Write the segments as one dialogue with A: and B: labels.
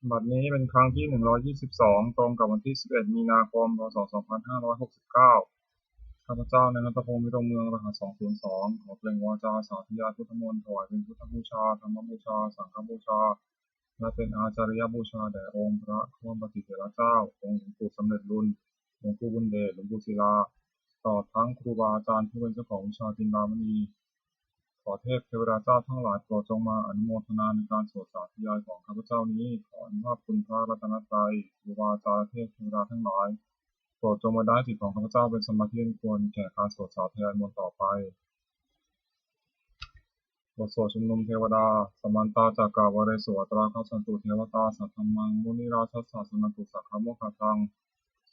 A: บัดนี้เป็นครั้งที่122ตรงกับวันที่11มีนาคมพศ2569ข้าพเจ้าในณัฐพงศ์วิโรจน์เมืองรหัส202ขอเปล่งวาจาสาธยายพุทธมนต์ถวายเป็นพุทธบูชาธรรมบูชาสังฆบูชาและเป็นอาจาริยบูชาแด่องค์พระร่วมปฏิเถรเจ้าองค์หลวงปู่สำเร็จรุ่นหลวงปู่บุญเดชหลวงปู่ศิลาต่อทั้งครูบาอาจารย์ผู้เป็นเจ้าของวิชาจินดามณีขอเทพเทวดาเจ้าทั้งหลายโปรดจงมาอนุโมทนาในการสวดสาธยายของข้าพเจ้านี้ขออนุภาพคุณพระรัตนตรัยครูบาอาจารย์เทพเทวดาทั้งหลายโปรดจงมาได้จิตของข้าพเจ้าเป็นสมาธิอันควรแก่การสวดสาธยายมนต์ต่อไปบทสวดชุมนุมเทวดาสมันตาจากกาวเรศวตราคัสสันตุเทวตาสัทธัมมังมุนิราชัสสะสนันตุสักขโมคทัง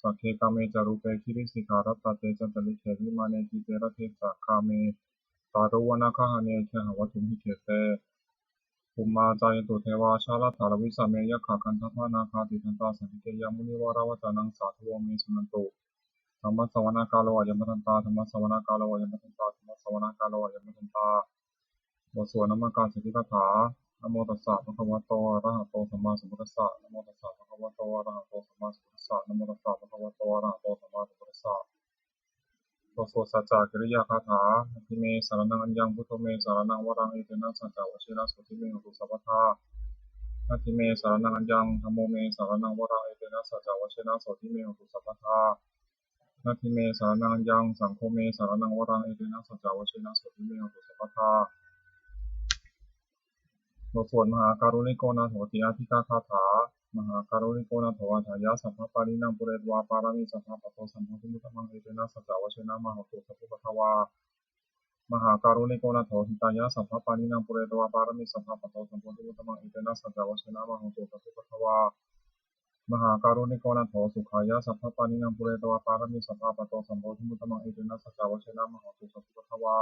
A: สักเคกาเมจารุเปคิริสิการัตตเตจันตลิเขวิมาเนติเตระเทสักคาเมตารุวนาคหาเนเคหวัตุมิเขเตภูมิมาจายันตุเทวาชาลถารวิสาเมยขะคันทัพพนาคาติทันตาสันติเกยามุนิวาราวจานังสาธุวเมสุนันตุธรรมสวนากาโลยัมทันตาธรรมสวนากาโลยัมทันตาธรรมสวนากาโลยัมทันตาบทสวดนามการสิทธิคาถานะโมตัสสะภะคะวะโตอะระหะโตสัมมาสัมพุทธัสสะนะโมตัสสะภะคะวะโตอะระหะโตสัมมาสัมพุทธัสสะนะโมตัสสะภะคะวะโตอะระหะโตสัมมาสัมพุทธัสสะบทสวดสัจจะกิริยาคาถาทิเมสารนังอัญญังพุทโธเมสารนังวรังเอเตนะสัจจวชิระสุทิเมหุตุสัพพทานาทิเมสารนังอัญญังธัมโมเมสารนังวรังเอเตนะสัจจวชิระสุทิเมหุตุสัพพทานาทิเมสารนังอัญญังสังโฆเมสารนังวรังเอเตนะสัจจวชิระสุทิเมหุตุสัพพทาบทสวดมหาการุณิโกนาโถติอาทิกาคาถามหาการุณิโกนาโถอัฏฐายะสัพพปารินังปุเรตวาปารามิสัพพะปะโตสัมภุมุตตมังเอเตนะสัจจวชิระมหตุสัพพุปะทวามหาการุณิโกนาโถหิตายะสัพพปารินังปุเรตวาปารามิสัพพะปะโตสัมภุมุตตมังเอเตนะสัจจวชิระมหตุสัพพุปะทวามหาการุณิโกนาโถสุขายะสัพพปานินังปุเรตวาปารมิสัพพะปะโตสัมโพธิมุตตมังเอเตนะสัจจาวชนะมหาสุสัพพุทธวา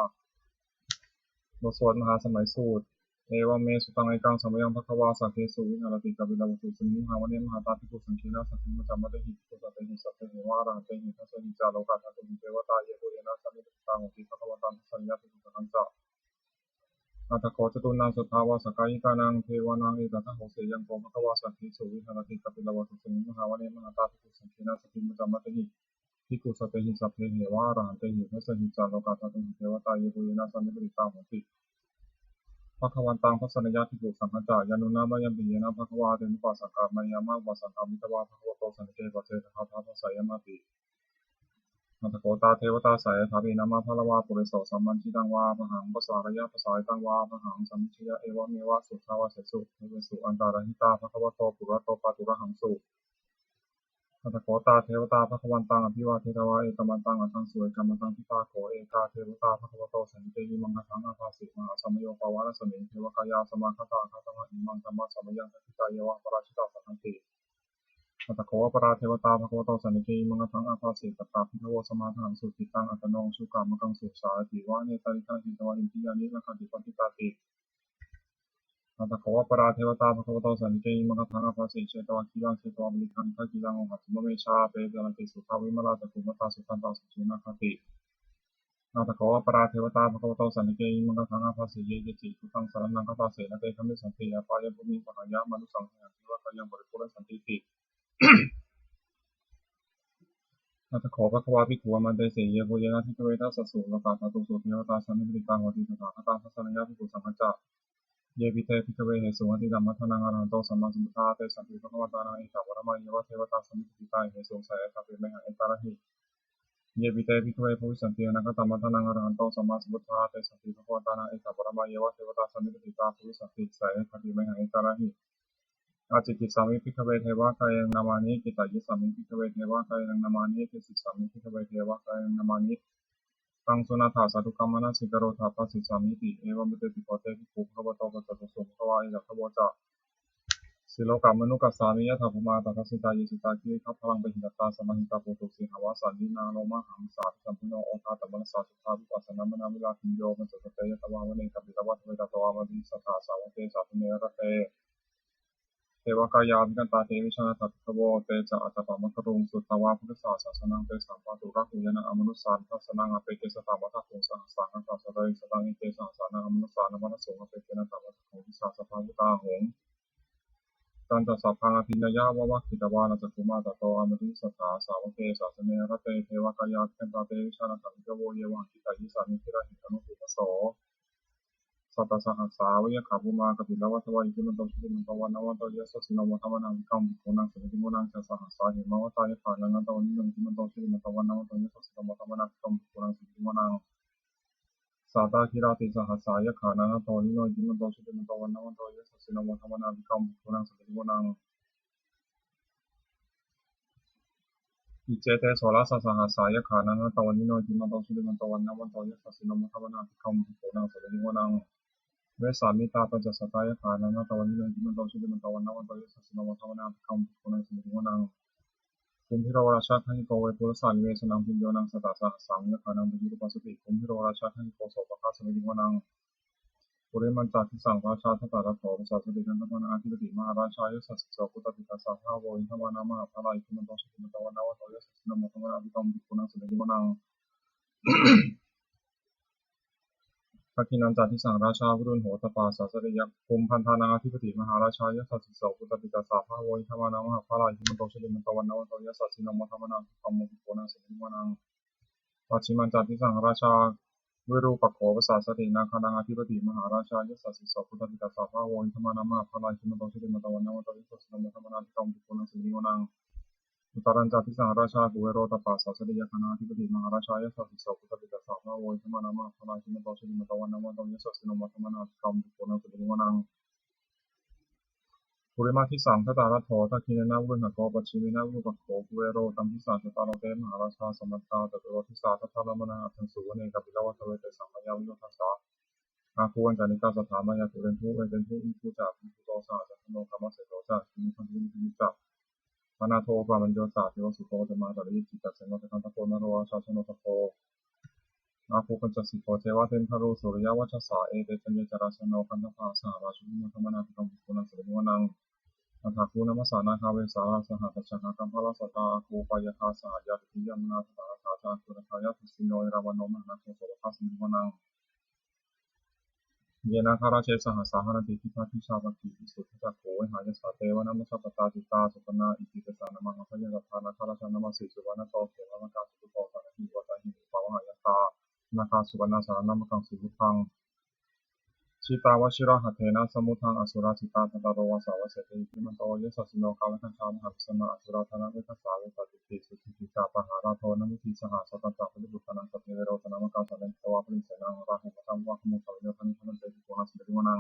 A: บทสวดมหาสมัยสูตรเอวเมสุตังไอกังสมัยยังภควาสักเคสุวิหารติกาบิลาวุตุสมิงหาวันเนมหาตาภิกขุสังคีนาสักขิมจัมมะเตหิภิกขุสัตเตหิสัตเตหิวาระหันเตหิทัสสหิจาโลกาทัตุหิเทวตาเยโกเยนะสัมมิตตังอุติภควตังสัญญาภิกขุสังฆะอัตถโคจตุนังสุทธาวาสกายิกานังเทวานังเอตัสโหเสยังโกภควาสักขิสุวิหารติกาบิลาวุตุสมิงหาวันเนมหาตาภิกขุสังคีนาสักขิมจัมมะเตหิภิกขุสัตเตหิสัพเพเหวาระหันเตหิทัสสหิจาโลกาทัตุหิเทวตาเยโกเยนะสัมมิตตังอุติภควันตังพัสนยาภิกขุสังฆจายานุนามายัมปิเยนะภควาเตนุปัสสกามายามะวสันตามิตวาภควโตสันเกปเสทคาถาทัสสยมาติอัตถโกตาเทวตาสายถาปีนามาพลวาปุริโสสัมมันชิตังวาพหังภาษารยะภาษาตังวาพหังสัมมิชยะเอวะเมวะสุทาวะเสสุเอเวสุอันตารหิตาภควโตปุระโตปาตุระหังสุอัตถโกตาเทวตาภควันตังอภิวาเทตวะเอกมันตังอัตถังสุเอกมันตังทิตาโขเอกาเทวตาภควโตสันเตยิมังคทังอาภาสิมหาสมโยปวารสมิงเทวกายาสมาคตาคตมะอิมังธรรมะสมยังทิตาเยวะปราชิตาสันติอัตถโกปราเทวตาภควโตสันเตยิมังคทังอาภาสิตตาภิกขโวสมาทังสุติตังอัตโนสุกามกังสุสาติวะเนตาริตังหิตวะอินทิยานิละคันติปฏิตาติอัตถโกปราเทวตาภควโตสันติมังคทังอาภาสิเชตวะกิลังเชตวะบริคันทกิลังโอหัตมะเมชาเปเดลันติสุขาวิมลาตกุมตาสุขันตาสุสุนาคติอัตถโกปราเทวตาภควโตสันติมังคทังอาภาสิเยเจจิตุตังสารนังคตาเสนะเตคมิสันติยาปายภุมิปหายะมนุสังขยาทิวะกายังบริปุรสันติติอัตถโกภควาภิกขุมันเตเสเยโพเยนะทิเตเวทัสสสุโลกาตตุสุเทวตาสัมมิตตังโหติสถาคตังทัสสนยะภิกขุสังฆะเยปิเตภิกขเวเหสุหติธัมมัทธังอรหันโตสัมมาสัมพุทธาเตสัมภิภควตานังอิทัปปรมัยเยวะเทวตาสัมมิติตาเหสุสายทัพเปเมหังเอตาระหิเยปิเตภิกขเวภูวิสันติอนังคตัมมัทธังอรหันโตสัมมาสัมพุทธาเตสัมภิภควตานังอิทัปปรมัยเยวะเทวตาสัมมิติตาภูวิสันติสายทัพเปเมหังเอตาระหิอาจิกิสามิภิกขเวเทวะกายังนามานิกิตายิสามิภิกขเวเทวะกายังนามานิติสิสามิภิกขเวเทวะกายังนามานิตังสุนาถาสาธุกรรมนัสสิกโรธาปัสสิสามิติเอวะมิเตติโกเตภิกขุภควโตปัจจตุสุภควาอิจัตถโวจะสิโลกามนุกัสสามิยะถาภุมาตถสิตายิสิตาคิริคัพพลังเปหิตตาสมาหิตาโพตุสิหาวาสันนินาโลมะหังสาธิสัมพุโนโอทาตมนัสสาสุทาวิปัสสนามนามิลาคิญโยมันสุตเตยะตวาวเนกัปปิตวัตเวตตวามดิสัทธาสาวเตสาธุเนระเตเทวกายาวิกันตาเตวิชนะทัพพโวเตจะอัตตปะมัคครุงสุตตวาพุทธศาสนาเตสัมปะตุรักขุยนะอมนุสสานทัสนังอเปเกสตามัทธุสังสานังตัสสะเรสตังอิเตสังสานังอมนุสสานมนัสสุงอเปเกนะตามัทธุวิสาสภาวุตาหงต ตันตสัพพังอภินยาวะวะกิตวานัจจุมาตโตอมติสัทธาสาวเกศาสเนรเตเทวกายาเทนตาเตวิชานะสังกโวเยวังกิตายิสานิธิระหิอนุปุปโสสัตตสหัสสาวิยขาภูมากปิลวัตวายิมันโตชิมันตวันนวันโตยสสินวัตวานังกัมปิโกนังสุติโมนังจะสหัสสาหิมาวตายขานันตวันนิมันมันโตชิมันตวันนวันโตยสสินวัตวานังกัมปิโกนังสุติโมนังสัตตาคิราติสหัสสายขานันตวันนิมันโตชิมันตวันนวันโตยสสินวัตวานังกัมปิโกนังสุติโมนังอิเจเตโสรสสหัสสายขานันตวันนิมันโตชิมันตวันนวันโตยสสินวัตวานังกัมปิโกนังสุติโมนังเวสามิตาปัญจสัตตายขานันตวันนิมันโตชิมันตวันนวันโตยสสินวัตวานังกัมปิโกนังสุติโมนังคุมพิโรราชาทันโกเวปุรสานิเวสนังพิโยนังสตาสหัสสังยขานังปิยุปัสสติคุมพิโรราชาทันโกโสปะคัสสมิโมนังปุริมันจาทิสังราชาทัตตาระโถปัสสติกันตมันอาทิปติมหาราชายสัสสิโสปุตติตัสสะภาโวอินทวานามหาภาลายคุมันโตชิมันตวันนวันโตยสสินวัตวานังกัมปิโกนังสุติโมนังภคินันจาทิสังราชาวุรุณโหตปาสาสริยคุมพันธานาธิปติมหาราชายสัสสิโสปุตติตัสสะภาโวอินทวานามหาภาลายคุมันโตชิมันตวันนวันโตยสสินวัตวานังกัมปิโกนังสุติโมนังปัจฉิมันจาทิสังราชาวิรูปักโขภาษาสตินาคานังอธิปติมหาราชายสัสสิโสพุทธติตัสสะภาโวอินทมานามะพลายคิมโตชิติมตวันนวันตวิสุทธินมธรรมนาธิกรรมปิโกนังสิริโกนังอุตรัญจาทิสังราชากุเวโรตปัสสะสติยคณาธิปติมหาราชายสัสสิโสพุทธติตัสสะภาโวอินทมานามะพลายคิมโตชิติมตวันนวันตวิสุทธินมธรรมนาธิกรรมปิโกนังสิริโกนังปุริมาทิสังทตาระโถทักขิเนนะวุณโกปัจฉิเมนะวุปโขกุเวโรตัมทิสาจตารเตมหาราชาสมัตตาจตุโรทิสาทัตถะละมนะอัตถังสุวเนกัปปิลวัตเวเตสัมมยาวิโยทัสสะอาคูวันจานิกาสถามายาตุเรนทุเอเรนทุอิภูจากอิภูโตสาจัตโนกรรมเสโตจากอิมิคันทุอิมิจักปนาโทปามันโยจาเทวสุโตเตมาตริจิตัสเสนโตคันตะโพนโรชาชโนตะโพอาภูปัญจสิโกเทวะเทนทารุสุริยวัชสาเอเตจันเยจราชโนคันตะภาสหราชุมิธรรมนาภิกรรมปุณัสริวนังอัฏฐคูนมัสสานาคาเวสาสหตัชนาคัมภะลสตาอาคูปายคาสหายาติยามนาตาราชาจาคุนคายาตุสิโนเอราวันโนมหนาโทโสภาสิวนังเยนาคาราเชสหัสสาหนติทิพาทิชาปกิอิสุทธิจักโขวิหายสาเทวนามัสสะปตาจิตาสุปนาอิติเตสานามังคยสัทธานาคาราชานามัสสิสุวรรณโตเขมะมะกาสุโตสานิวัตหิปะวหายตานาคาสุวรรณสารนามกังสุภังชิตาวชิระหัตเถนะสมุทังอสุราชิตาทัตตโรวาสาวเสติอิมันโตยสัสสิโนกาลคัญชามหัสสนะอสุราธนะเวทัสสาเวตติติสุทิติจาปหาราโทนมุทิสหสัตตะปริบุตตนังสัพเพเวโรตนามกังสันติตวะปริเสนังราหุปตังวะขมุขวิโยทันิทันเตติโกนัสเดริวนัง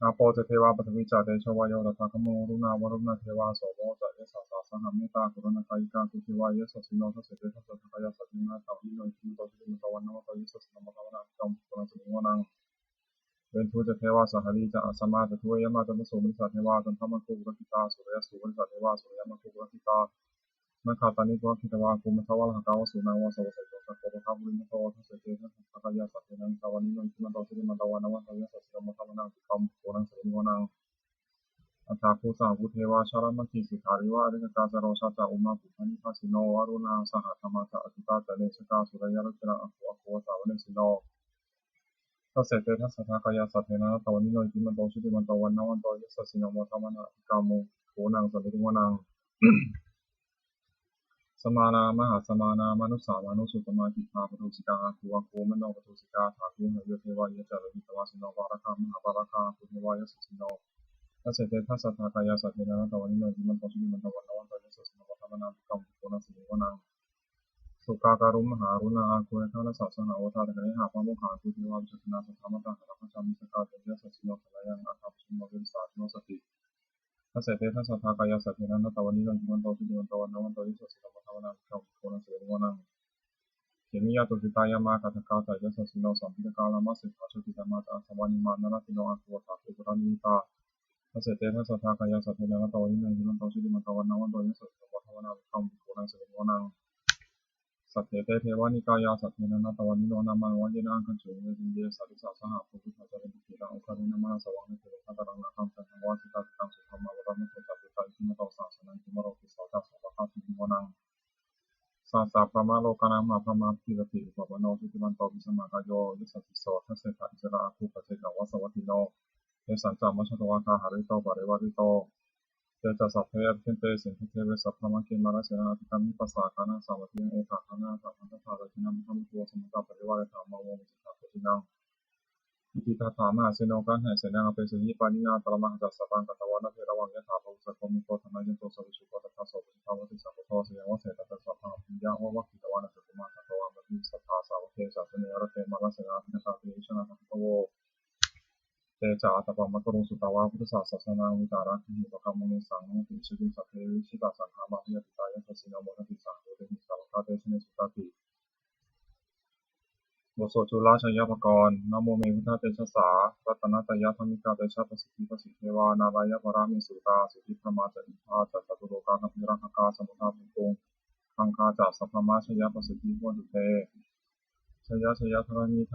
A: อาโปเจเทวาปฐวิจาเตชวายโยตถาคโมรุณาวรุณเทวาโสโมจะเยสสาสหเมตตากุรณคายิกาตุเทวายสัสสิโนทัสเสเตทัสสะทายาสัตถินาตาวิโนจิมโตจิมโตวันนวตยิสัสสิโนมะภวนากัมปุณัสสิวนังเวนทูจะเทวาสหรีจะอสมาจะทวยมาจะมสุมิสัตเทวาจันทมังคุกรกิตาสุริยสุวรรณสัตเทวาสุริยมังคุกรกิตาเมื่อขาตานิโกคิตวาคุมทวารหกาวสุนังวาสวสัยโตสัพพะทาบุริมโตทัสเสเตทัสสะทายาสัตถินังตาวันนิโนจิมโตสิริมันตวันนวันตยิสัสสิโนมะภวนากัมปุณัสสิวนังอัฏฐภูสาภูเทวาชารมัคคีสิทาริวาอริกาจารโรชาจาอุมาปุพานิภาสิโนวารุณาสหธรรมะจะอจิตาจะเลชกาสุริยรัชนะอโคสาวเนสิโนทัสเสเตทัสสะทากายาสัทเทนะตวันนิโนจิมันโตชิติมันโตวันนวันโตยัสสะสิโนโมธรรมนะกามุโขนังสันติวนังสมานามหาสมานามนุสามานุสุตมาจิตาปทุสิกาภูวะโคมโนปทุสิกาทาคุเหยเทวายะจารวิตวาสิโนวาระคามหาบาระคาภูเทวายะสุสิโนทัสเสเตทัสสะทากายาสัทเทนะตวันนิโนจิมันโตชิติมันโตวันนวันโตยัสสะสิโนโมธรรมนะกามุโขนังสันติวนังสุกาการุมหารุณาคุยทานสัสนาวัฏตะเกหาพมุขาคุเทวาวิชนาสัทธามตังหะระชามิสกาเตยะสัสสิโนขลายังอาคาพุโนเวสาโนสติทัสเสเตทัสสะทากายาสัทเทนะตวันนิโนจิมันโตชิติมันโตวันนวันโตยัสสะสิโนโมธรรมนะกามุโขนังสันติวนังเขมิยาตุสิตายามาคัตถาตายะสัสสิโนสัมพิตกาลามาสิทธาชติธรรมะอาสวานิมานานาติโนอาคุวะตาคุปรานิตาทัสเสเตทัสสะทากายาสัทเทนะตวันนิโนจิมันโตชิติมันโตวันนวันโตยัสสะสิโนโมธรรมนะกามุโขนังสันติวนังสัพเพเตเทวานิกายาสัพเพนะนาตวันนิโนนามันวันเยนะอังคันโฉเวจินเยสัตติสาสหะภูมิทัจจาริกิรังอุคารินะมาสวังนิเทโลภะตรังนาคัมสังฆวาสิตาติตังสุธรรมะวรมิโตจัปปิตาอิทิมะโตสาสนังทิมโรติสาวะสัพพะคาสิโมนังสาสะพระมาโลกานามาพระมาพิรติอุปปโนสุติมันโตวิสมากายโยยิสัสสิโสทัสเสถะอิสระอาคูปะเสกะวะสวัตติโน เตสันจามัชตวาคาหาริโตปริวาริโตเตจัสสัพเพอภิเตสินทิเทเวสัพพมังคิมาราเสนาภิกามิปัสสาคานาสามัติยังเอถาคานาสัพพันธะราชินามิธรรมตัวสมุตตาปริวาริธรรมวงจิตตาปุจินังอิทิตาธามหาเสโนกันแห่เสนาเปสุหิปานิยาตระมังจัสสะปังกัตวานะเทระวังยะถาภุสะโคมิโกธนายันโตสวิชุโกตถาโสปิภาวติสัพพโตเสยังวะเสตตะสัพพังปิยะวะวะกิตวานะสุตุมาตตวามะติสัทธาสาวะเทสะสเนระเตมะระเสนาภิกขาติชนะทัพพโวเตจาตปะมะกรุสุตวาพุทธศาสสนาวิตาระหิปะกรรมมุสังติชิตุสัพเพวิชิตาสังฆามาภิยติตายะทัสสิโนโมทติสังโฆเตหิสาวกาเตชเนสุตติบทสวดจุลชยปกรณ์นะโมเมพุทธเตชะสารัตนตยธรรมิกาเตชะประสิทธิประสิทธิเทวานารายปรามิสุตาสุทิพระมาจอิทาจัตตุโลกาคัมภิรังคาสมุทาภูตุงคังคาจัสัพพมาชยประสิทธิโหตุเตชยชยธรณีอุ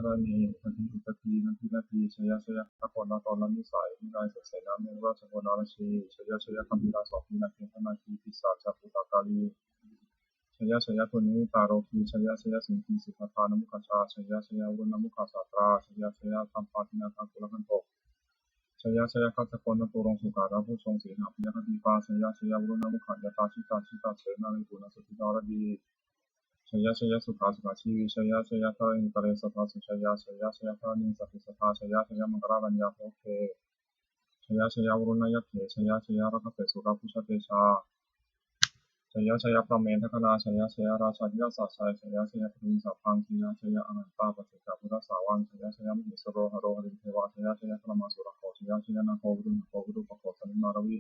A: ทธีนันทินาทีชยชยตะโกนตอนละนิสัยนิไรเสนาเมราชโกนาลชีชยชยคัมภิราสอบพินาเกธนาคีพิสาจัปุตตาลีชยชยตุนิตาโรคีชยชยสิงคีสุภทานมุขชาชยชยวุณมุขสาตราชยชยธรรมปาตินาคังกุลกันโตชยชยคัตโกนตุรงสุการะผู้ทรงศีลหาพิยคติปาชยชยวุณมุขยตาชิตาเสนาลิปุณสุธิดารดีชยชยสุขาชีวิชยชยทาริตเรสทาสุชยชยชยทานิสัพพิสทาชยชยมังกรากัญญาโภเคชยชยวุณยัคเขชยชยรักเตสุราพุชเตชาชยชยพระเมธคณาชยชยราชาธิยาสัชัยชยชยพริสัพพังชยชยอนันตาปัจเจกพุทธสาวังชยชยมหิสโรหโรหริเทวาชยชยพระมาสุรโขชยชยนาโควิรุณโควิรุปโขสนิมารวิ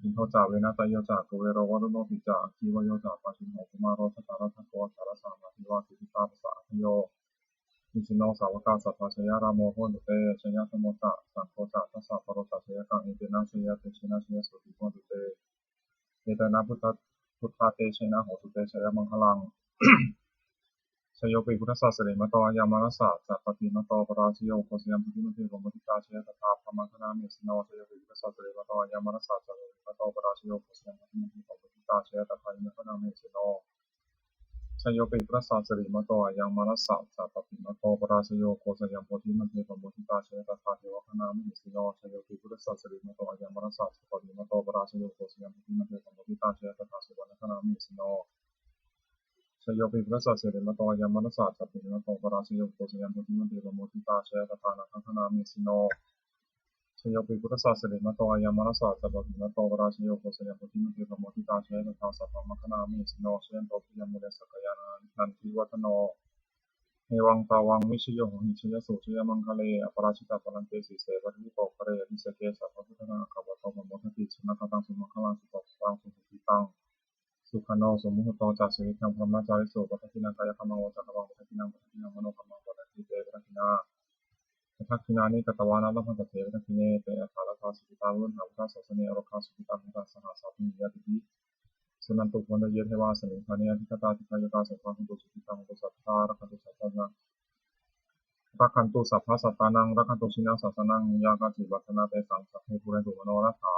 A: อินโทจาเวนะตโยจากุเวโรวรุโนปิจาคีวโยจาปัจฉิมโหกุมารโรชตารัตโกสารสามาธิวาสิตาภาษาโยอิสิโนสาวกาสัพพชยรามโมโหตุเตชยธโมจะสังโฆจะทัสสะปโรจะชยกังอิเตนะชยเตชนะชยสุติโหตุเตเนตนะพุทธาเตชนะโหตุเตชยมังคลังชโยปิพุทธศาสนิมโตยามนัสสะจักปฏิมโตปราชโยโคสยามพุทธิมเทวมุติตาเชยตถาพระมังคณามิสโนชโยปิพุทธศาสนิมโตยามนัสสะจักปฏิมโตปราชโยโคสยามพุทธิมเทวมุติตาเชยตถาพระมังคณามิสโนชโยปิพุทธศาสนิมโตยามนัสสะจักปฏิมโตปราชโยโคสยามพุทธิมเทวมุติตาเชยตถาเทวคณามิสโนชโยปิพุทธศาสนิมโตยามนัสสะจักปฏิมโตปราชโยโคสยามพุทธิมเทวมุติตาเชยตถาสุวรรณคณามิสโนชโยปิพุทธศาสนิมโตยามนัสสะจักปฏิมโตปราชโยโคสยามพุทธิมเทวมุติตาเชยตถานังคณามิสโนชโยปิพุทธศาสนิมโตยามนัสสะจักปฏิมโตปราชโยโคสยามพุทธิมเทวมุติตาเชยตถาสัพพมังคณามิสโนเชยโตปิยมุเรสกยานันทิวัฒโนเอวังตาวังวิชโยหิชยสุชยมังคะเลอปราชิตาปรันเตสีเสวัติโปกเรวิเศเกสัพพุทธนาขับวัตโตมโมทติสุนัขตังสุมังคลังสุปปังสุขิตังสุขโนสมุหโตจักสุวิทังพรหมจาริโสปัฏฐินังกายธรรมังวจักวังปัฏฐินังมโนธรรมังปัฏฐิเตปัฏฐินาปัฏฐินานิกตวานาลพันตเถปัฏฐิเนเตอัฏฐาลทาสุขิตาวุฒหาวุฒาสัสเนอรคาสุขิตามุตาสหสาพิยติปิสุนันตุวันเยเทวาสมิงคานิยทิคตาทิคายตาสัพพังตุสุขิตังตุสัทธารักขันตุสัทธานังรักขันตุสัพพะสัตตานังรักขันตุชินาสัสนังยากาจิวัฒนาเตสังสัพเพปุเรตุมโนรัฐา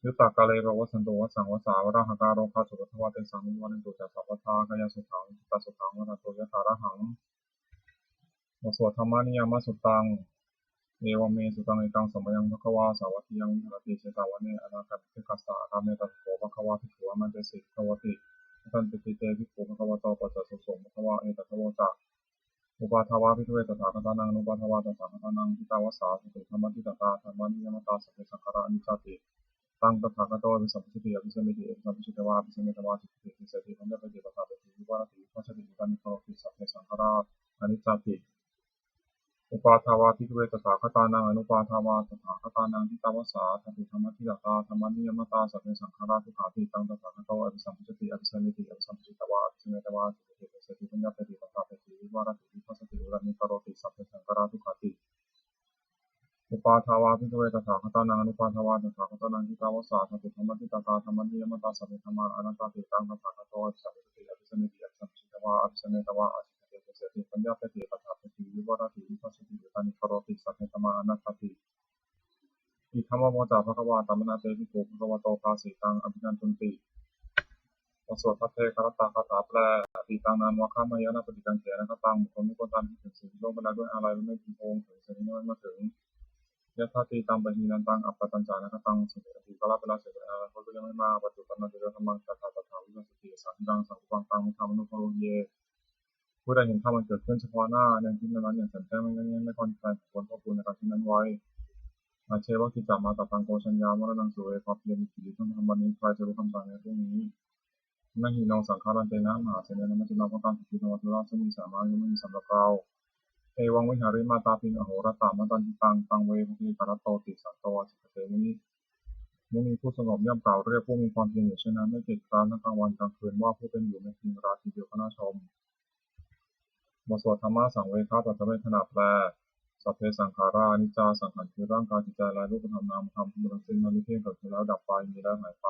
A: ยุตตากาเลโรวสันโตวสังวสาวราหการโรคาสุวัฏวะเตสังนิวันตุจัสสัพพทากายสุขังจิตตสุขังวรัตโตยะถาระหังวสวดธรรมานิยามสุตังเอวเมสุตังเอกังสมัยังภควาสาวัติยังวิหารติเชตาวะเนอนาคติคัสสะธรรมเมตัสโสภควาภิกขุมันเตสิภควติทันติติเตภิกขุภควโตปัจจสุสมภควาเอตัสสโวจะอุปาทวาภิกขุเวตถาคตานังอุปาทวาตถาคตานังทิตาวสาสุติธรรมติตตาธรรมานิยมตาสัพเพสังขารานิจจติตังตถาคตโตวิสัมปิติอภิสัมมิติสัมปิตวาอภิสัมมิตวาจิตติสิเสติพันธะปฏิปทาปฏิวิวารติวัชติตานิโคติสัพเพสังขาราอนิจจติอุปาทวาภิกขุเวตถาคตานังอนุปาทวาตถาคตานังทิตาวสาสัพพิธรรมติตตาธรรมานิยมตาสัพเพสังขาราทุกขาติตังตถาคตโตอภิสัมปิติอภิสัมมิติอภิสัมปิตวาอภิสัมมิตวาจิตติสิเสติพันธะปฏิปทาปฏิวิวารติวัชติอุรานิโคติสัพเพสังขาราทุกขาติอุปาทวาภิกขุเวตถาคตานังอนุปาทวาตถาคตานังทิตาวสาสัพพิธรรมติตตาธรรมานิยมตาสัพเพธรรมาอนัตติตังตถาคตโตอภิสัมปิติอภิสัมมิติอภิสัมปิตวาอภิสัมมิตวาเสติปัญญาปฏิปทาปฏิวิวารติวิปัสสติอุตานิคารติสัพเพธรรมาอนัตติอิทัมมโมจาภควาตามนาเตวิโกภควโตภาสิตังอภินันตุนติวสวดพระเทคารตาคาถาแปลอติตังนานวะข้ามายนะปฏิกังเขนะคตังบุคคลไม่ควรตามที่ถึงสิ่งที่ล่วงไปแล้วด้วยอะไรและไม่พึงพงถึงสิ่งที่ไม่มาถึง ยะถาติตังปะหินันตังอัปปตัญจานะตังสุติติกาลเวลาเสด็จอนาคตก็ยังไม่มาปัจจุบันนั้นจะธรรมังตถาตถาวิปัสสติสังฆังสังฆังตังธรรมนุภโรเยผู้ใดเห็นธรรมมันเกิดขึ้นเฉพาะหน้าในที่นั้นอย่างแจ่มแจ้งไม่ค่อนใครควรพบคุณในการที่นั้นไว้อาเชวะกิจจามาตตังโกชัญญามรณังสุเวภาพเยมิกิริทั้งธรรมนี้ใครจะรู้คำสั่งในเรื่องนี้นั่งหินองสังขารันเตนะมหาเสนามัจจุราภการสุขิตวัตุราสมิสามายังไม่มีสำหรับเราเอวังวิหาริมาตาปิงอโหรตามาตันติตังตังเวภุคารโตติสันโตจิตเตมุนีผู้สงบย่อมกล่าวเรียกผู้มีความเพียรอยู่เช่นนั้นไม่เกียจคร้านทั้งกลางวันกลางคืนว่าผู้เป็นอยู่ในทิงราทีเดียวก็น่าชมบทสวดธรรมะสังเวชปัตตเวทนาแปลสัพเพสังขารานิจจาสังขารคือร่างกายจิตใจและรูปธรรมนามธรรมทั้งหมดซึ่งมันไม่เที่ยงเกิดขึ้นแล้วดับไปมีแล้วหายไป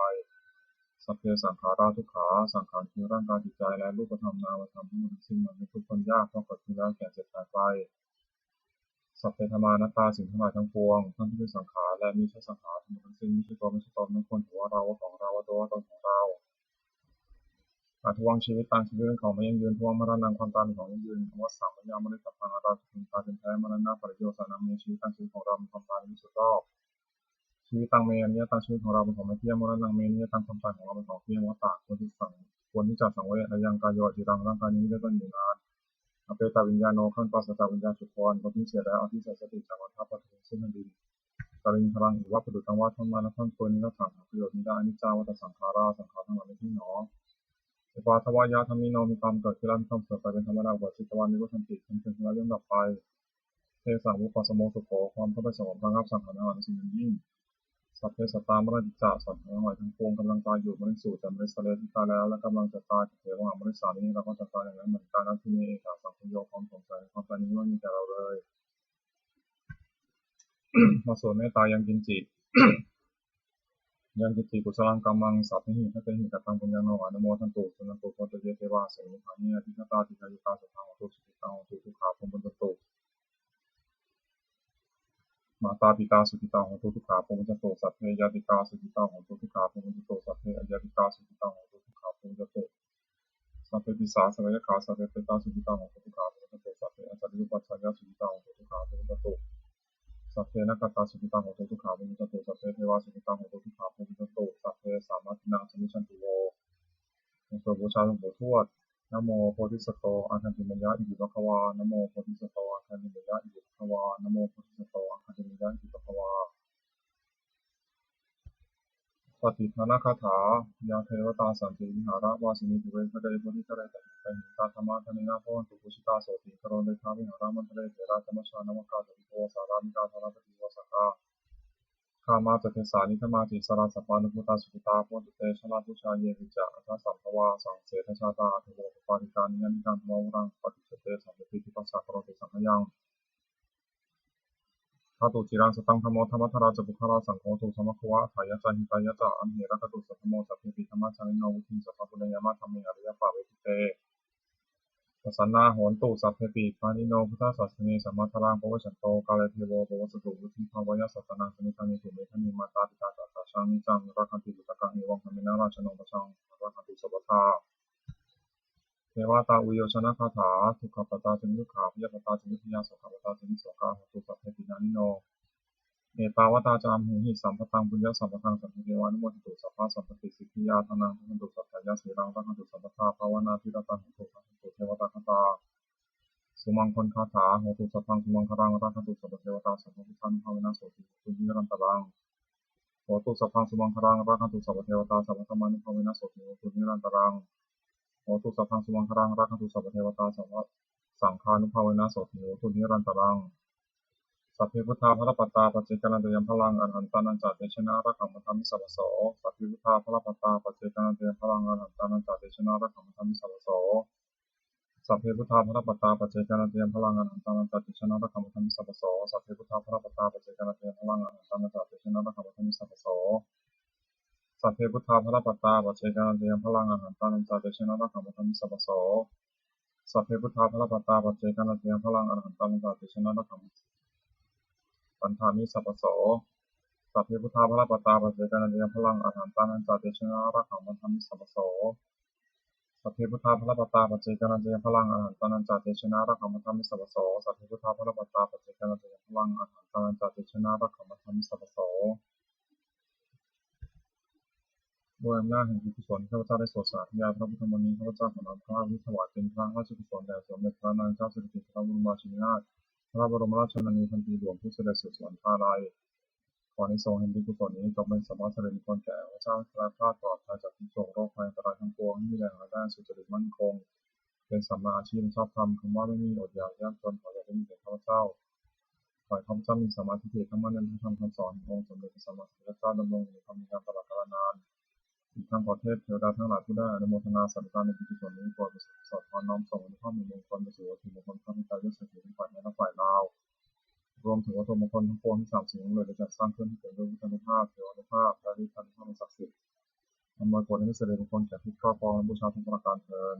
A: สัพเพสังขาราทุกขาสังขารคือร่างกายจิตใจและรูปธรรมนามธรรมทั้งหมดซึ่งมันไม่ทุกข์ทนยากเพราะเกิดขึ้นแล้วแก่เจ็บตายไปสัพเพธรรมานัตตาสิ่งทั้งหลายทั้งปวงทั้งที่เป็นสังขารและไม่ใช่สังขารทั้งหมดซึ่งไม่ใช่ตัวไม่ใช่ตนไม่ควรถือว่าเราว่าของเราว่าตัวว่าตนของเราทวงชีวิตตามชีวิตของไม่ยั่งยืนทวงมรณะความตายของยั่งยืนคำว่าสัมมยามฤตพังอาราถึงตายเป็นแท้มรณะปริโยสานามีชีวิตตามชีวิตของเราเป็นความตายที่สุดรอบชีวิตตังเมนี้ตามชีวิตของเราเป็นของไม่เที่ยงมรณะเมนี้ตามความตายของเราเป็นของเที่ยงวัฏฏะควรที่จะสังเวชในยังกายโยจิรังร่างกายนี้ได้ต้นอยู่นานอเปตาวิญญาโนขั้นปัสสตาวิญญาสุพรพอที่เสียแล้วอธิเสสติจากวันทัพปฐมซึ่งมันดีกริงพลังอิวัปดุตังวัฏทั้งมาและท่านตัวนี้ก็ถามประโยชน์นี้ได้อนิจจาวัฏสังขาราสังขารทั้งหลายไม่ที่หนออุปาทวายะธรรมิโนมีความเกิดขึ้นแล้วมีความเสื่อมไปเป็นธรรมดาอุปาจิตวานิโรธทันติเป็นถึงแล้วย่อมดับไปเทสังวุปสโมสุโขความเข้าไปสงบระงับสังขารทั้งหลายในสิ่งยิ่งสัพเพสัตตามรณะสัตว์ทั้งหลายทั้งปวงกำลังตายอยู่มนุษย์สู่แต่มนุษย์ทะเลที่ตายแล้วและกำลังจะตายเถวะมนุษย์สานี้เราก็จะตายอย่างนั้นเหมือนกันนั้นที่มีเอกสังคโยความสงสัยความตายนี้ไม่มีแต่เราเลยมาส่วนเมตตายังกินจิยังกิติกุศลังกัมมังสัพพิหิทัตเตหิกัตตังปุญญังโนอะนะโมทันตุสุนันตุโคตเยเทวาสมิทานิอธิฆตาติคายุตาสุทังตุสุขิตังตุทุกขาภมุตตุมาตาปิตาสุขิตังตุทุกขาภมุตตุสัพเพยติกาสุขิตังตุทุกขาภมุตตุสัพเพอายติกาสุขิตังตุทุกขาภมุตตุสัพเพปิสาสเวขาสัพเพเปตาสุขิตังตุทุกขาภมุตตุสัพเพอจาริยุปัชฌายะสุขิตังตุทุกขาภมุตตุสัพเพนักตาสุขิตังตุทุกขาภมุตตุสัพเพเทวาสุขิตังตุทุกขาภมุตตุสัพเพสามัตถินังสมิชันตุโวในส่วนบูชาหลวงปู่ทวดนะโมโพธิสัตโตอาคันติมัญญะอิติปะคะวานะโมโพธิสัตโตอาคันติมัญญะอิติปะคะวานะโมโพธิสัตโตอาคันติมัญญะอิติปะคะวาปฏิภาณคาถายาเทวตาสันติวิหารวาสินีตุเวทะเดโพธิทะเลแต่เป็นตาธรรมะทะเนนะพวันตุปุชิตาโสติกโรเดชาวิหารามันทะเลเถระธรรมชานวกาจติโวสารามิกาธาราปฏิโวสักกาข้ามาจเทสานิธมาติสราสปานุพุตาสุขิตาโพธิเตชลาภุชาเยวิจาอัสสัมภวาสังเสทชาตาเทโวปปาริกานิยันติการธรรมวรังปฏิเสเตสัมปติทิปัสสะกโรติสังขยังข้าตุจิรังสตังธรรมธรรมธราจบุคลาสังโฆตุสมควะถายะจาหิตายะจาอัมเหระกตุสัทธโมสัพเพปิธรรมชานิโนวุทิสัพพพุทธยามะธรรมิอริยปะเวทิเตสันนาโหนตุสัพเพปิปานิโนพุทธศาสเนสัมมาทรังปวัชชันโตกาเลเทโวปวัสสุวุทิภาวะสัตตนังสมิทานิสุเมธานิมาตาปิตาสัสชังนิจังรักขันติบุตกังเอวังธรรมินาราชนงปชังรักขันติสัพพทาเทวตาอุโยชนะคาถาทุกขปตาจนิทุกขาพิยปตาจนิพยาสุขปตาจนิโสกาหตุสัพเพปินานิโนเอตาวตาจามหิสัมปตังปุญญสัมปตังสัมภเทวานุโมทิตุสัพพะสัมปติสิทธิยาธนังทันตุสัพพยาสีรังรักขันตุสัพพทาภาวนาทิรตังหุตุเทวตาคตาสุมังคลคาถาโหตุสัพพังสุมังคลังรักขันตุสัพพเทวตาสัพพพุทธังภาวนาโสติตุนิรันตรังโหตุสัพพังสุมังคลังรักขันตุสัพพเทวตาสัพพธรรมานุภาวนาโสติตุนิรันตรังโหตุสัพพังสุมังคลังรักขันตุสัพพเทวตาสัพพสังฆานุภาวนาโสติตุนิรันตรังสัพพิพุทธาพระปัตตาปัจเจกนันตยัมพลังอรหันตานันจัตเตชนะรักขังมัทามิสัพพโสสัพพิพุทธาพระปัตตาปัจเจกนันตยัมพลังอรหันตานันจัตเตชนะรักขังมัทามิสัพพโสสัพพิพุทธาพระปัตตาปัจเจกนันตยัมพลังอรหันตานันจัตเตชนะรักขังมัทามิสัพพโสสัพพิพุทธาพระปัตตาปัจเจกนันตยัมพลังอรหันตานันจัตเตชนะรักขังมัทามิสัพพโสสัพพิพุทธาพระปัตตาปัจเจกนันตยัมพลังอรหันตานันจัตเตชนะรักขังมัทามิสัพพโสสัพพิพุทธาพระปัตตาปัจเจกนันตยัมพลังอรหันตานันจัตเตชนะรักขังปันธามิสัพพโสสัพเพพุทธาภรปัตตาปัจเจกนันเดียพลังอรหันตานันจาเตชนะรักขังมันธามิสัพพโสสั สัพเพพุทธาภลปตาปัจเจกนันเจพลังอรหันตานันจาเตชนะรักขมัทธามิสัพพโสสัพเพพุทธาภลปตาปัจเจกนันเจพลังอรหันตานันจาเตชนะรักขมัทธามิสัพพโสด้วยอำนาจแห่งบุญกุศลข้าพเจ้าได้สวดสาธยายพระพุทธมนต์ข้าพเจ้าขอนอมข้าวิถวายเป็นพระราชกุศลแด่สมเด็จพระนางเจ้าสิริกิติ์พระบรมราชินีนาถพระบรมราชชนนีพันปีหลวงผู้เสด็จสู่สวรรคาลัยขอในทรงแห่งบุญกุศลนี้จงเป็นสมมาเสด็จคนแก่พระเจ้าพระพาดปลอดภัยจากทุกโศกโรคภัยอันตรายทั้งปวงมีแรงหาได้สุจริตมั่นคงเป็นสัมมาอาชีพชอบธรรมคำว่าไม่มีอดอยากยากจนขออย่าได้มีแก่ข้าพเจ้าขอให้ข้าพเจ้ามีสมาธิที่ทั้งมั่นในพระธรรมคำสอนขององค์สมเด็จพระสัมมาสัมพุทธเจ้าดำรงอยู่ในธรรมการตลอดกาลนานอีกทั้งขอเทพเทวดาทั้งหลายผู้ได้อนุโมทนาสาธุการในบุญกุศลนี้โปรดสอดคล้องน้อมส่งในข้อมูลมงคลไปสู่วัตถุมงคลข้าพเจ้าด้วยสติทั้งฝ่ายในและฝ่ายลาวรวมถึงวัตถุมงคลทั้งปวงที่สามสิ่งเลยได้จัดสร้างขึ้นให้เกิดด้วยพุทธานุภาพเทวานุภาพและฤทธานุภาพศักดิ์สิทธิ์อำนวยผลให้เสด็จมงคลแก่ทุกข้อปองและบูชาทุกประการเทอญ